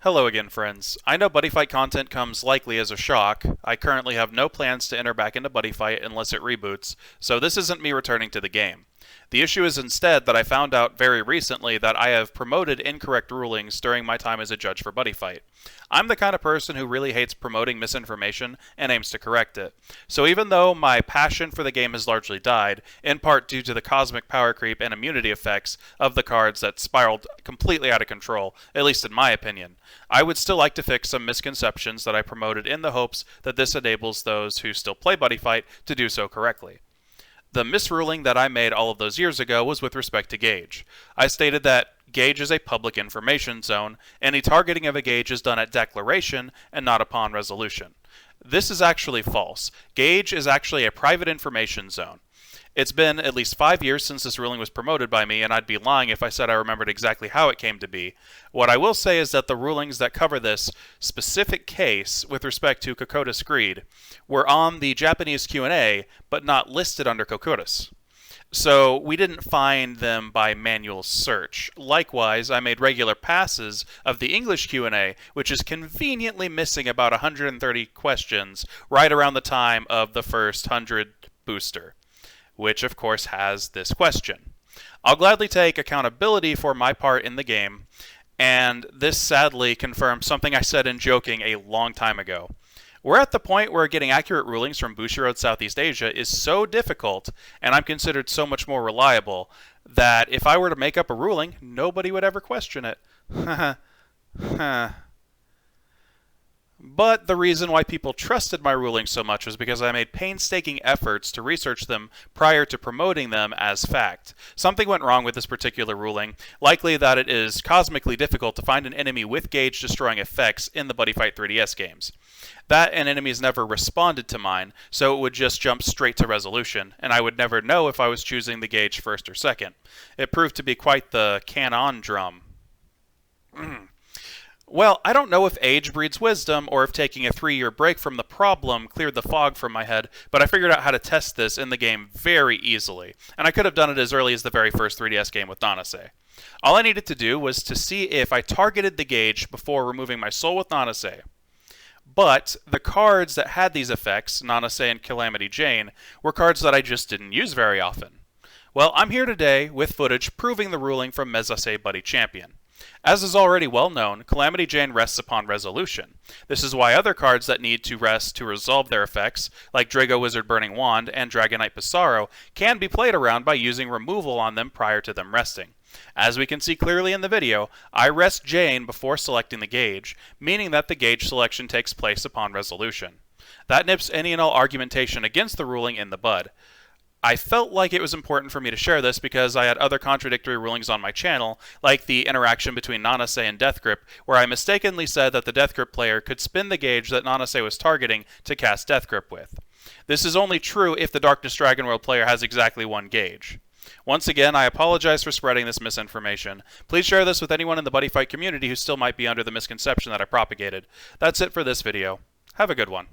Hello again, friends. I know Buddyfight content comes likely as a shock. I currently have no plans to enter back into Buddyfight unless it reboots, so this isn't me returning to the game. The issue is instead that I found out very recently that I have promoted incorrect rulings during my time as a judge for Buddyfight. I'm the kind of person who really hates promoting misinformation and aims to correct it. So even though my passion for the game has largely died, in part due to the cosmic power creep and immunity effects of the cards that spiraled completely out of control, at least in my opinion, I would still like to fix some misconceptions that I promoted in the hopes that this enables those who still play Buddyfight to do so correctly. The misruling that I made all of those years ago was with respect to Gauge. I stated that Gauge is a public information zone. Any targeting of a Gauge is done at declaration and not upon resolution. This is actually false. Gauge is actually a private information zone. It's been at least 5 years since this ruling was promoted by me, and I'd be lying if I said I remembered exactly how it came to be. What I will say is that the rulings that cover this specific case with respect to Kokoda's Greed were on the Japanese Q&A, but not listed under Kokoda's. So we didn't find them by manual search. Likewise, I made regular passes of the English Q&A, which is conveniently missing about 130 questions right around the time of the first 100 booster, which of course has this question. I'll gladly take accountability for my part in the game, and this sadly confirms something I said in joking a long time ago. We're at the point where getting accurate rulings from Bushiroad Southeast Asia is so difficult, and I'm considered so much more reliable, that if I were to make up a ruling, nobody would ever question it. But the reason why people trusted my rulings so much was because I made painstaking efforts to research them prior to promoting them as fact. Something went wrong with this particular ruling, likely that it is cosmically difficult to find an enemy with Gauge destroying effects in the Buddyfight 3DS games. That and enemies never responded to mine, so it would just jump straight to resolution, and I would never know if I was choosing the Gauge first or second. It proved to be quite the can-on-drum. Well, I don't know if age breeds wisdom or if taking a 3-year break from the problem cleared the fog from my head, but I figured out how to test this in the game very easily, and I could have done it as early as the very first 3DS game with Nanase. All I needed to do was to see if I targeted the Gauge before removing my soul with Nanase. But the cards that had these effects, Nanase and Calamity Jane, were cards that I just didn't use very often. Well, I'm here today with footage proving the ruling from Mezase Buddy Champion. As is already well known, Calamity Jane rests upon resolution. This is why other cards that need to rest to resolve their effects, like Drago Wizard Burning Wand and Dragonite Pissarro, can be played around by using removal on them prior to them resting. As we can see clearly in the video, I rest Jane before selecting the Gauge, meaning that the Gauge selection takes place upon resolution. That nips any and all argumentation against the ruling in the bud. I felt like it was important for me to share this because I had other contradictory rulings on my channel, like the interaction between Nanase and Death Grip, where I mistakenly said that the Death Grip player could spin the Gauge that Nanase was targeting to cast Death Grip with. This is only true if the Darkness Dragon World player has exactly one Gauge. Once again, I apologize for spreading this misinformation. Please share this with anyone in the Buddyfight community who still might be under the misconception that I propagated. That's it for this video. Have a good one.